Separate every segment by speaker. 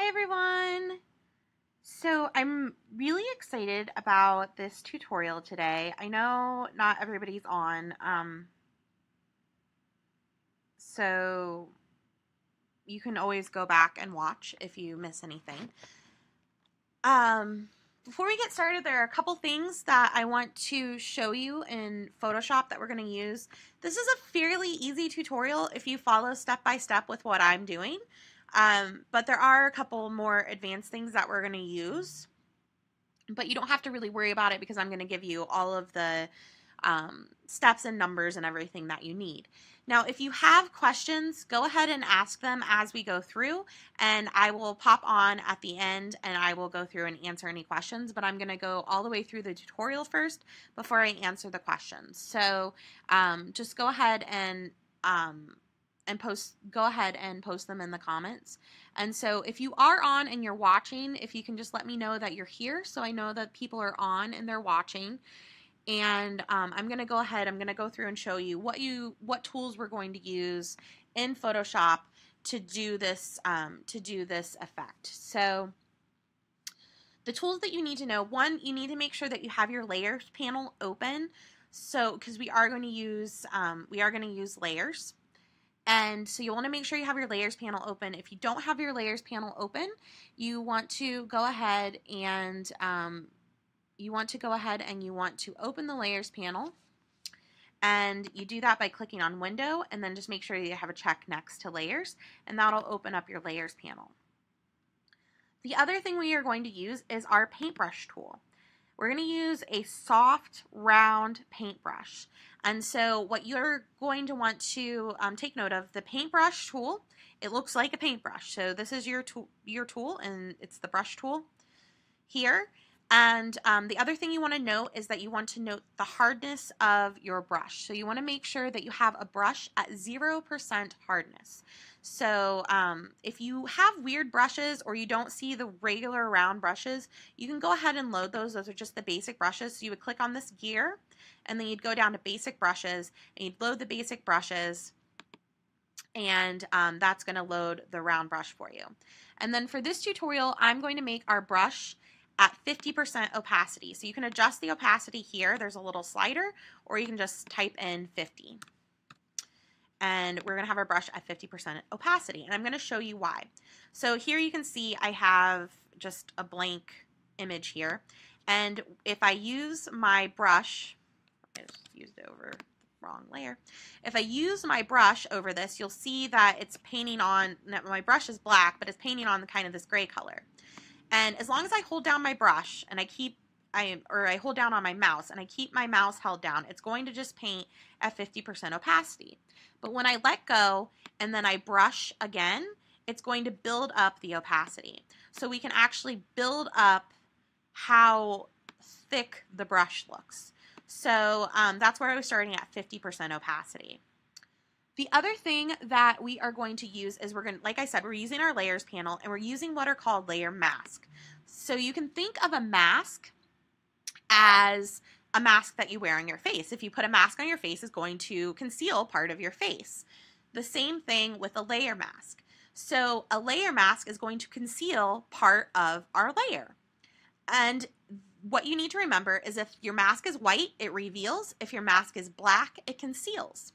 Speaker 1: Hi everyone! So I'm really excited about this tutorial today. I know not everybody's on, so you can always go back and watch if you miss anything. Before we get started, there are a couple things that I want to show you in Photoshop that we're going to use. This is a fairly easy tutorial if you follow step by step with what I'm doing. But there are a couple more advanced things that we're going to use. But you don't have to really worry about it because I'm going to give you all of the steps and numbers and everything that you need. Now, if you have questions, go ahead and ask them as we go through, and I will pop on at the end and I will go through and answer any questions, but I'm going to go all the way through the tutorial first before I answer the questions. So just go ahead and post them in the comments. And so if you are on and you're watching, if you can just let me know that you're here so I know that people are on and they're watching. And I'm going to go ahead, I'm going to go through and show you what tools we're going to use in Photoshop to do this effect. So the tools that you need to know, one, you need to make sure that you have your layers panel open. So because we are going to use layers. And so you want to make sure you have your layers panel open. If you don't have your layers panel open, you want to go ahead and you want to open the layers panel. And you do that by clicking on window and then just make sure you have a check next to layers, and that'll open up your layers panel. The other thing we are going to use is our paintbrush tool. We're going to use a soft, round paintbrush. And so what you're going to want to take note of, the paintbrush tool, it looks like a paintbrush. So this is your tool, and it's the brush tool here. And the other thing you want to note is that you want to note the hardness of your brush. So you want to make sure that you have a brush at 0% hardness. So if you have weird brushes or you don't see the regular round brushes, you can go ahead and load those. Those are just the basic brushes. So you would click on this gear and then you'd go down to basic brushes and you'd load the basic brushes, and that's going to load the round brush for you. And then for this tutorial, I'm going to make our brush at 50% opacity. So you can adjust the opacity here. There's a little slider, or you can just type in 50. And we're going to have our brush at 50% opacity. And I'm going to show you why. So here you can see I have just a blank image here. And if I use my brush, I just used it over the wrong layer. If I use my brush over this, you'll see that it's painting on, my brush is black, but it's painting on the kind of this gray color. And as long as I hold down my brush and I hold down on my mouse and I keep my mouse held down, it's going to just paint at 50% opacity. But when I let go and then I brush again, it's going to build up the opacity. So we can actually build up how thick the brush looks. So that's where I was starting at 50% opacity. The other thing that we are going to use is like I said, we're using our layers panel and we're using what are called layer mask. So you can think of a mask as a mask that you wear on your face. If you put a mask on your face, it's going to conceal part of your face. The same thing with a layer mask. So a layer mask is going to conceal part of our layer. And what you need to remember is if your mask is white, it reveals. If your mask is black, it conceals.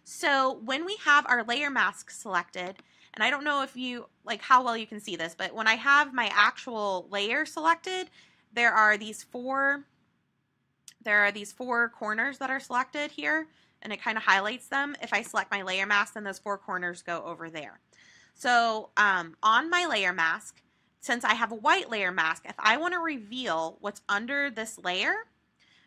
Speaker 1: So when we have our layer mask selected, and I don't know if you, like how well you can see this, but when I have my actual layer selected, there are these four corners that are selected here, and it kind of highlights them. If I select my layer mask, then those four corners go over there. So on my layer mask, since I have a white layer mask, if I want to reveal what's under this layer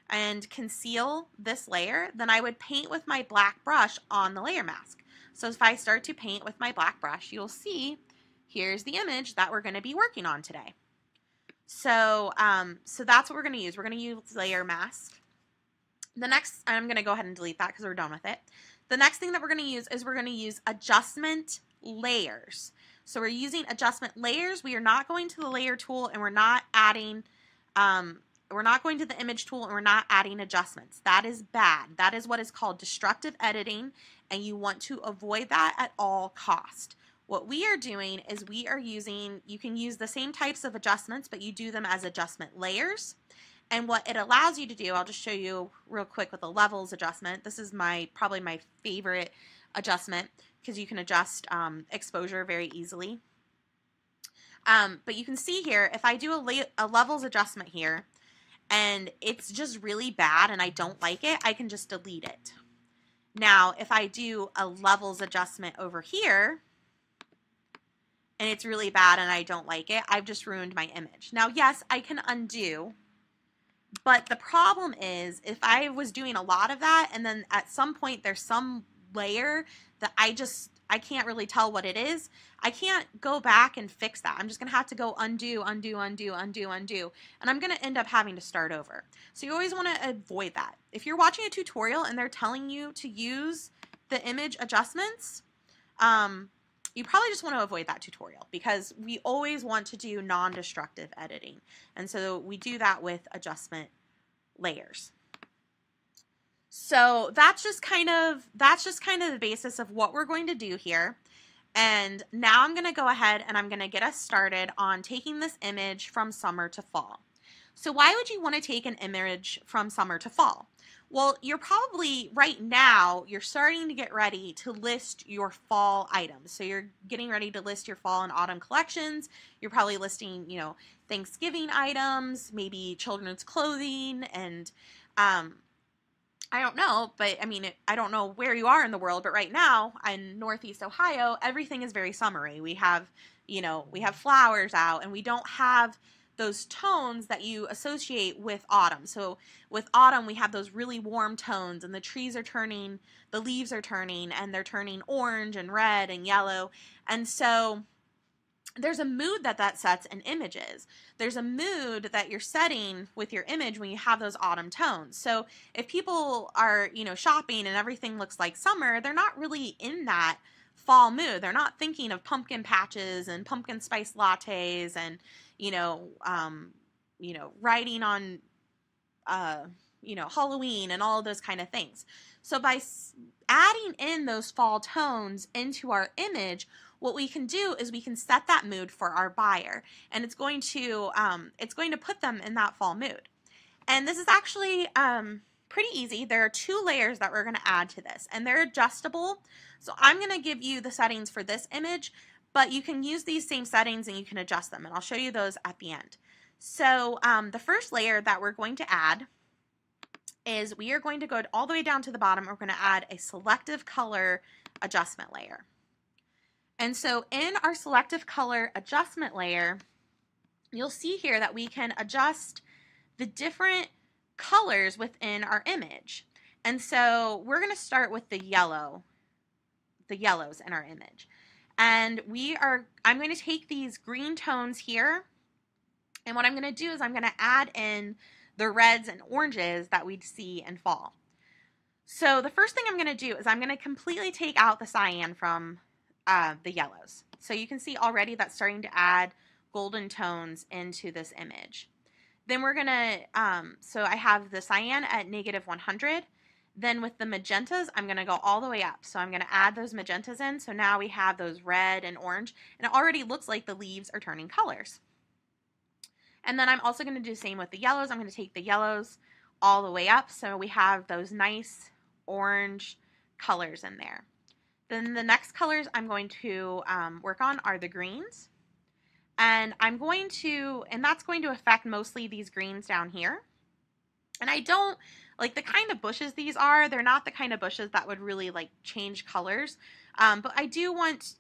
Speaker 1: and conceal this layer, then I would paint with my black brush on the layer mask. So if I start to paint with my black brush, you'll see here's the image that we're going to be working on today. So so that's what we're going to use. We're going to use layer mask. The next, I'm going to go ahead and delete that because we're done with it. The next thing that we're going to use is we're going to use adjustment layers. So we're using adjustment layers. We are not going to the layer tool, and we're not adding we're not going to the image tool, and we're not adding adjustments. That is bad. That is what is called destructive editing, and you want to avoid that at all cost. What we are doing is we are using, you can use the same types of adjustments, but you do them as adjustment layers. And what it allows you to do, I'll just show you real quick with the levels adjustment. This is probably my favorite adjustment because you can adjust exposure very easily. But you can see here, if I do a levels adjustment here, and it's just really bad and I don't like it, I can just delete it. Now, if I do a levels adjustment over here, and it's really bad and I don't like it, I've just ruined my image. Now, yes, I can undo, but the problem is if I was doing a lot of that and then at some point there's some layer that I can't really tell what it is, I can't go back and fix that. I'm just going to have to go undo, undo, undo, undo, undo, and I'm going to end up having to start over. So you always want to avoid that. If you're watching a tutorial and they're telling you to use the image adjustments, you probably just want to avoid that tutorial because we always want to do non-destructive editing. And so we do that with adjustment layers. So that's just kind of the basis of what we're going to do here. And now I'm going to go ahead and I'm going to get us started on taking this image from summer to fall. So why would you want to take an image from summer to fall? Well, you're probably right now, you're starting to get ready to list your fall items. So you're getting ready to list your fall and autumn collections. You're probably listing, you know, Thanksgiving items, maybe children's clothing, and I don't know, but I mean, I don't know where you are in the world, but right now in Northeast Ohio, everything is very summery. We have, you know, we have flowers out and we don't have those tones that you associate with autumn. So with autumn, we have those really warm tones and the trees are turning, the leaves are turning, and they're turning orange and red and yellow. And so there's a mood that sets in images. There's a mood that you're setting with your image when you have those autumn tones. So if people are, you know, shopping and everything looks like summer, they're not really in that fall mood. They're not thinking of pumpkin patches and pumpkin spice lattes and, writing on, Halloween and all of those kind of things. So by adding in those fall tones into our image, what we can do is we can set that mood for our buyer, and it's going to put them in that fall mood. And this is actually pretty easy. There are 2 layers that we're going to add to this, and they're adjustable. So I'm going to give you the settings for this image, but you can use these same settings and you can adjust them, and I'll show you those at the end. So the first layer that we're going to add is we are going to go all the way down to the bottom. We're going to add a selective color adjustment layer. And so in our selective color adjustment layer, you'll see here that we can adjust the different colors within our image. And so we're going to start with the yellows in our image. And I'm going to take these green tones here, and what I'm going to do is I'm going to add in the reds and oranges that we'd see in fall. So the first thing I'm going to do is I'm going to completely take out the cyan from the yellows. So you can see already that's starting to add golden tones into this image. Then we're going to, so I have the cyan at -100. Then with the magentas, I'm going to go all the way up. So I'm going to add those magentas in. So now we have those red and orange, and it already looks like the leaves are turning colors. And then I'm also going to do the same with the yellows. I'm going to take the yellows all the way up. So we have those nice orange colors in there. Then the next colors I'm going to work on are the greens. And that's going to affect mostly these greens down here. And I don't, like the kind of bushes these are, they're not the kind of bushes that would really like change colors. But I do want,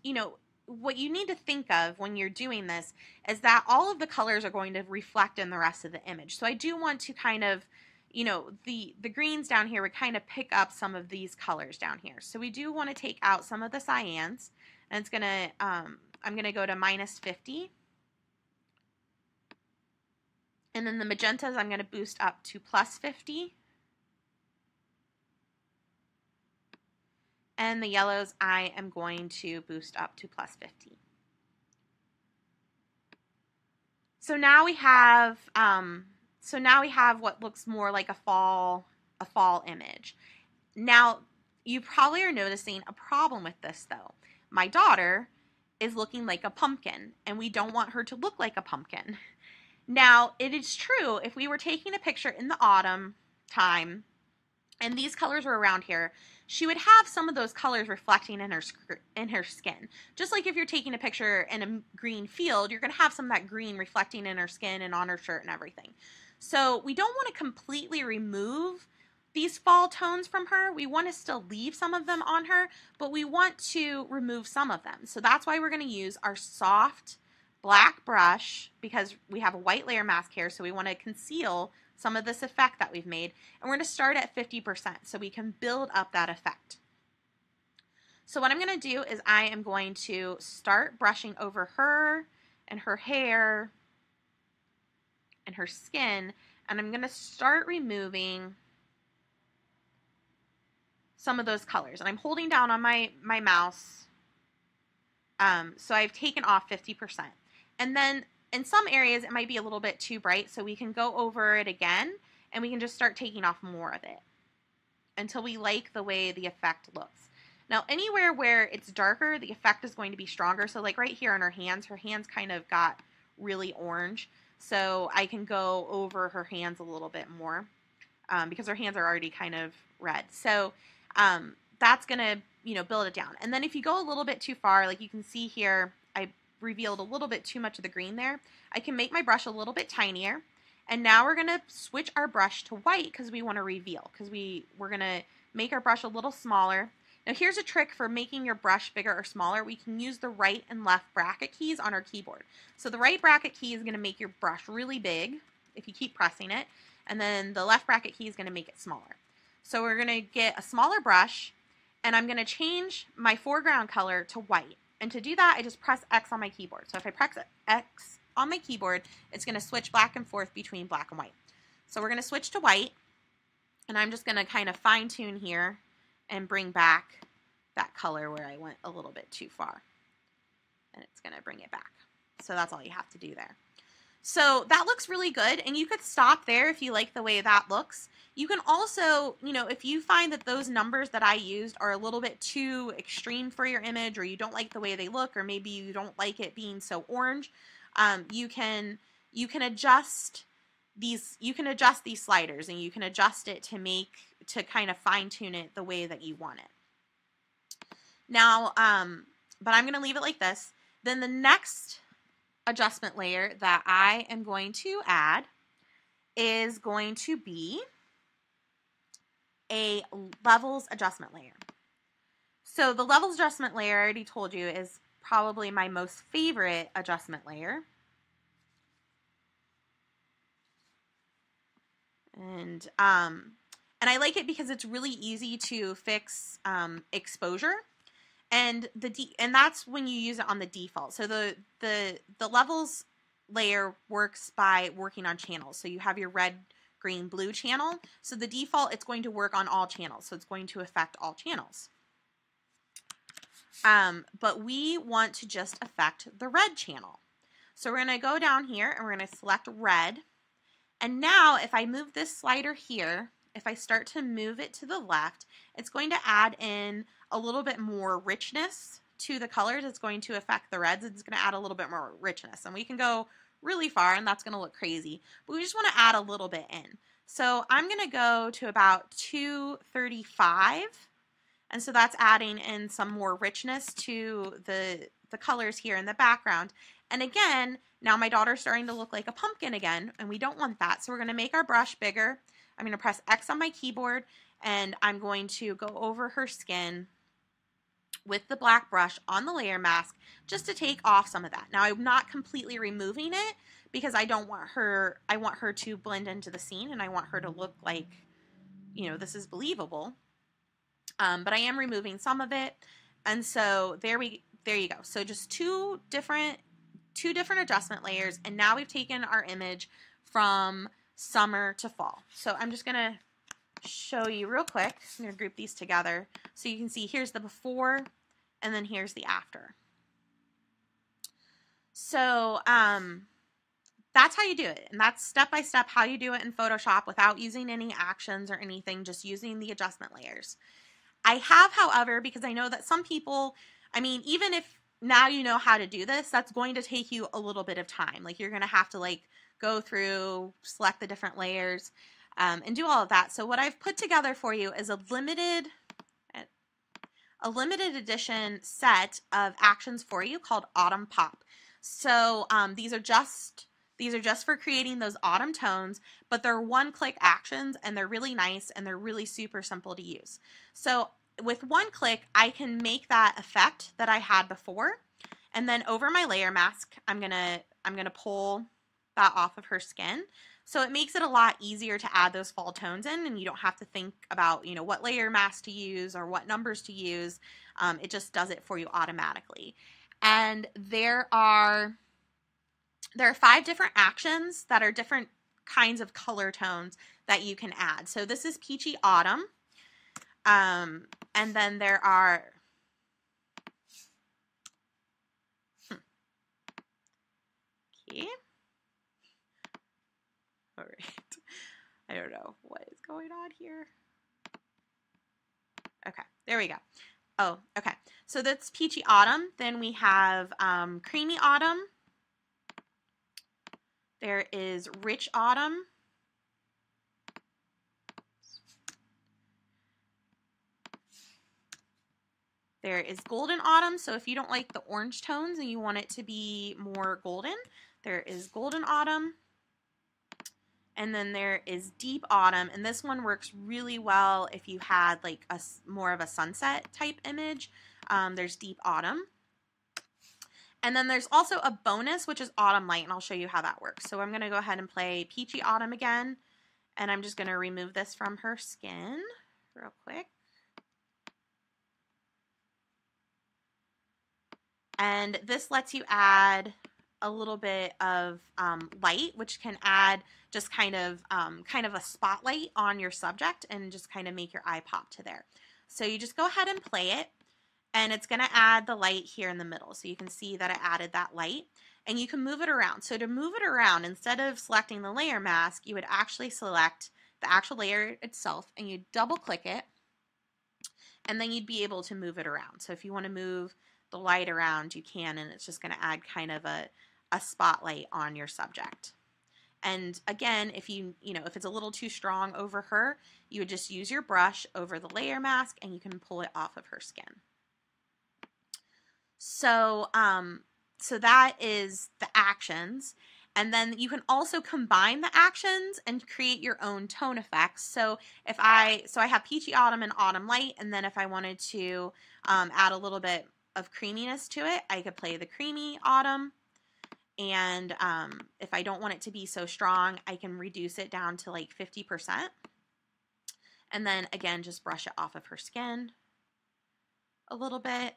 Speaker 1: what you need to think of when you're doing this is that all of the colors are going to reflect in the rest of the image. So I do want to kind of, the greens down here would kind of pick up some of these colors down here. So we do want to take out some of the cyans, and it's going to, I'm going to go to -50. And then the magentas I'm going to boost up to +50. And the yellows I am going to boost up to +50. So now we have what looks more like a fall image. Now you probably are noticing a problem with this though. My daughter is looking like a pumpkin, and we don't want her to look like a pumpkin. Now, it is true, if we were taking a picture in the autumn time, and these colors were around here, she would have some of those colors reflecting in her skin. Just like if you're taking a picture in a green field, you're going to have some of that green reflecting in her skin and on her shirt and everything. So we don't want to completely remove these fall tones from her. We want to still leave some of them on her, but we want to remove some of them. So that's why we're going to use our soft black brush, because we have a white layer mask here, so we want to conceal some of this effect that we've made. And we're going to start at 50% so we can build up that effect. So what I'm going to do is I am going to start brushing over her and her hair and her skin, and I'm going to start removing some of those colors. And I'm holding down on my mouse, so I've taken off 50%. And then in some areas it might be a little bit too bright, so we can go over it again and we can just start taking off more of it until we like the way the effect looks. Now, anywhere where it's darker, the effect is going to be stronger. So like right here on her hands kind of got really orange. So I can go over her hands a little bit more because her hands are already kind of red. So that's going to, build it down. And then if you go a little bit too far, like you can see here, I revealed a little bit too much of the green there. I can make my brush a little bit tinier. And now we're going to switch our brush to white because we want to reveal, because we're going to make our brush a little smaller. Now here's a trick for making your brush bigger or smaller. We can use the right and left bracket keys on our keyboard. So the right bracket key is going to make your brush really big if you keep pressing it, and then the left bracket key is going to make it smaller. So we're going to get a smaller brush, and I'm going to change my foreground color to white. And to do that, I just press X on my keyboard. So if I press X on my keyboard, it's going to switch back and forth between black and white. So we're going to switch to white, and I'm just going to kind of fine tune here and bring back that color where I went a little bit too far. And it's going to bring it back. So that's all you have to do there. So that looks really good, and you could stop there if you like the way that looks. You can also, if you find that those numbers that I used are a little bit too extreme for your image, or you don't like the way they look, or maybe you don't like it being so orange, you can adjust these sliders, and you can adjust it to kind of fine tune it the way that you want it. Now, but I'm going to leave it like this. Then the next adjustment layer that I am going to add is going to be a levels adjustment layer. So the levels adjustment layer, I already told you, is probably my most favorite adjustment layer. And I like it because it's really easy to fix exposure. And that's when you use it on the default. So the levels layer works by working on channels. So you have your red, green, blue channel. So the default, it's going to work on all channels. So it's going to affect all channels. But we want to just affect the red channel. So we're going to go down here and we're going to select red. And now if I move this slider here, if I start to move it to the left, it's going to add in a little bit more richness to the colors. It's going to affect the reds. It's going to add a little bit more richness. And we can go really far, and that's going to look crazy. But we just want to add a little bit in. So I'm going to go to about 235. And so that's adding in some more richness to the colors here in the background. And again, now my daughter's starting to look like a pumpkin again, and we don't want that. So we're going to make our brush bigger. I'm going to press X on my keyboard, and I'm going to go over her skin with the black brush on the layer mask just to take off some of that. Now I'm not completely removing it because I want her to blend into the scene, and I want her to look like, this is believable. But I am removing some of it. And so there you go. So just two different adjustment layers, and now we've taken our image from summer to fall. So I'm just going to show you real quick. I'm going to group these together so you can see here's the before and then here's the after. So that's how you do it, and that's step by step how you do it in Photoshop without using any actions or anything, just using the adjustment layers. I have, however, because I know that some people, even if now you know how to do this. That's going to take you a little bit of time. Like you're going to have to like go through, select the different layers, and do all of that. So what I've put together for you is a limited edition set of actions for you called Autumn Pop. So these are just for creating those autumn tones, but they're one-click actions, and they're really nice, and they're really super simple to use. So with one click, I can make that effect that I had before, and then over my layer mask, I'm gonna pull that off of her skin. So it makes it a lot easier to add those fall tones in, and you don't have to think about, you know, what layer mask to use or what numbers to use. It just does it for you automatically. And there are 5 different actions that are different kinds of color tones that you can add. So this is Peachy Autumn. And then there are okay. All right. I don't know what is going on here. Okay, there we go. Oh, okay. So that's Peachy Autumn. Then we have Creamy Autumn. There is Rich Autumn. There is Golden Autumn. So if you don't like the orange tones and you want it to be more golden, there is Golden Autumn. And then there is Deep Autumn, and this one works really well if you had like a more of a sunset type image. There's Deep Autumn. And then there's also a bonus, which is Autumn Light, and I'll show you how that works. So I'm going to go ahead and play Peachy Autumn again, and I'm just going to remove this from her skin real quick. And this lets you add a little bit of light, which can add just kind of a spotlight on your subject and just kind of make your eye pop to there. So you just go ahead and play it, and it's going to add the light here in the middle. So you can see that I added that light, and you can move it around. So to move it around, instead of selecting the layer mask, you would actually select the actual layer itself, and you double click it, and then you'd be able to move it around. So if you want to move the light around, you can, and it's just going to add kind of a spotlight on your subject. And again, if if it's a little too strong over her, you would just use your brush over the layer mask, and you can pull it off of her skin. So so that is the actions. And then you can also combine the actions and create your own tone effects. So I have Peachy Autumn and Autumn Light, and then if I wanted to add a little bit of creaminess to it, I could play the Creamy Autumn. And if I don't want it to be so strong, I can reduce it down to like 50%. And then again, just brush it off of her skin a little bit.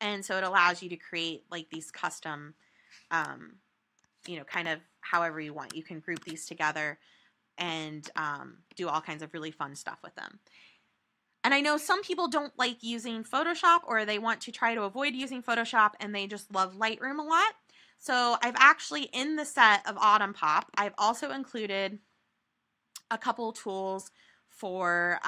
Speaker 1: And so it allows you to create like these custom, kind of however you want. You can group these together and do all kinds of really fun stuff with them. And I know some people don't like using Photoshop, or they want to try to avoid using Photoshop, and they just love Lightroom a lot. So I've actually, in the set of Autumn Pop, I've also included a couple tools for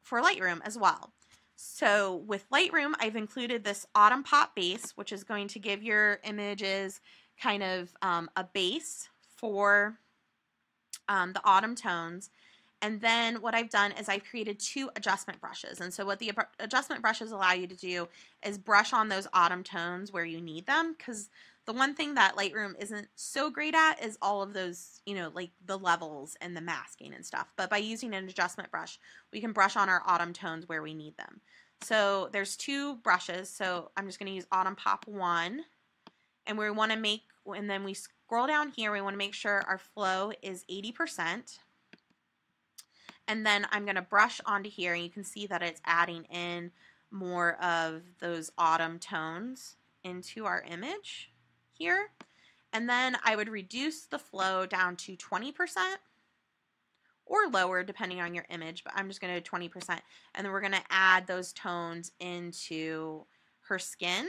Speaker 1: Lightroom as well. So with Lightroom, I've included this Autumn Pop base, which is going to give your images kind of a base for the autumn tones. And then what I've done is I've created 2 adjustment brushes. And so what the adjustment brushes allow you to do is brush on those autumn tones where you need them, because the one thing that Lightroom isn't so great at is all of those, like the levels and the masking and stuff. But by using an adjustment brush, we can brush on our autumn tones where we need them. So there's 2 brushes. So I'm just going to use Autumn Pop 1. And we want to make, and then we scroll down here, we want to make sure our flow is 80%. And then I'm going to brush onto here, and you can see that it's adding in more of those autumn tones into our image here. And then I would reduce the flow down to 20% or lower depending on your image, but I'm just going to do 20%. And then we're going to add those tones into her skin.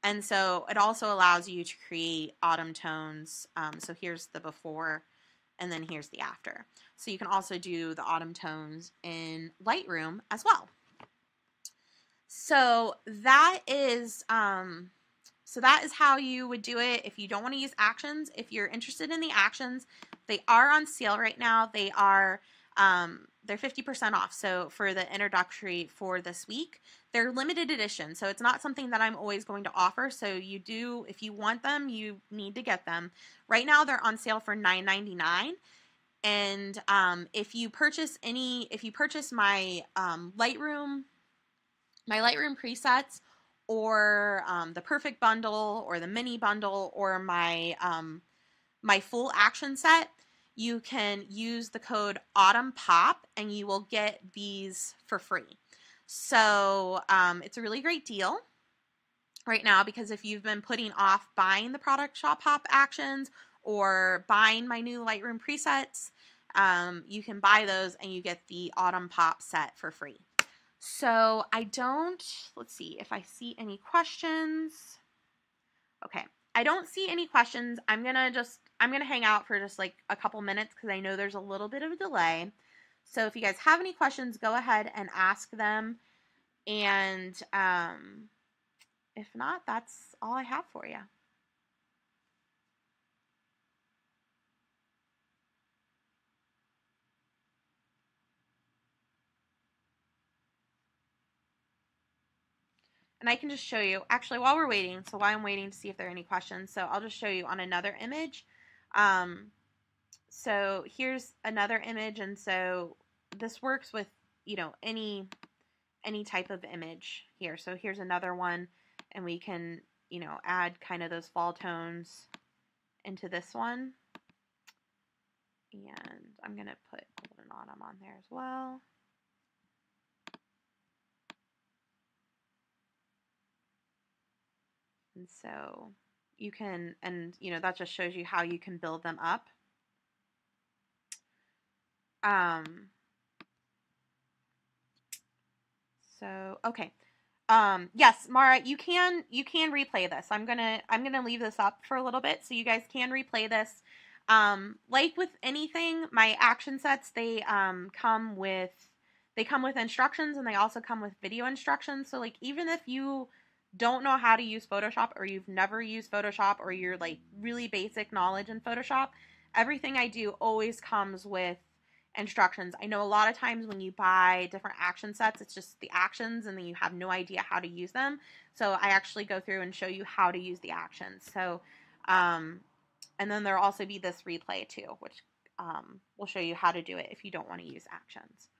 Speaker 1: And so it also allows you to create autumn tones. So here's the before, and then here's the after. So you can also do the autumn tones in Lightroom as well. So that is how you would do it if you don't want to use actions. If you're interested in the actions, they are on sale right now. They're 50% off. So for the introductory for this week, they're limited edition. So it's not something that I'm always going to offer. So if you want them, you need to get them. Right now they're on sale for $9.99. And if you purchase my Lightroom presets, or the perfect bundle, or the mini bundle, or my full action set, you can use the code AutumnPop and you will get these for free. So it's a really great deal right now, because if you've been putting off buying the Product Shop Pop actions or buying my new Lightroom presets, you can buy those and you get the Autumn Pop set for free. So let's see if I see any questions. Okay, I don't see any questions. I'm gonna hang out for just like a couple minutes because I know there's a little bit of a delay. So if you guys have any questions, go ahead and ask them. And if not, that's all I have for you. And I can just show you, actually, while I'm waiting to see if there are any questions, so I'll just show you on another image. So here's another image, and so this works with, any type of image here. So here's another one, and we can, add kind of those fall tones into this one. And I'm going to put Golden Autumn on there as well. And so you can, and that just shows you how you can build them up. So, okay. Yes, Mara, you can replay this. I'm gonna leave this up for a little bit so you guys can replay this. Like with anything, my action sets, they come with instructions, and they also come with video instructions. So like, even if you don't know how to use Photoshop, or you've never used Photoshop, or you're like really basic knowledge in Photoshop, everything I do always comes with instructions. I know a lot of times when you buy different action sets, it's just the actions and then you have no idea how to use them. So I actually go through and show you how to use the actions. So, and then there'll also be this replay too, which will show you how to do it if you don't want to use actions.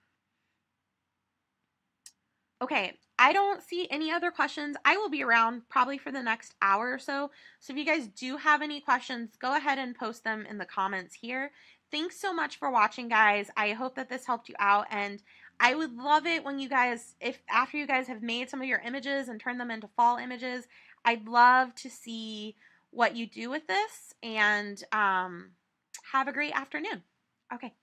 Speaker 1: Okay, I don't see any other questions. I will be around probably for the next hour or so. So if you guys do have any questions, go ahead and post them in the comments here. Thanks so much for watching, guys. I hope that this helped you out, and I would love it when you guys, if after you guys have made some of your images and turned them into fall images, I'd love to see what you do with this, and have a great afternoon. Okay.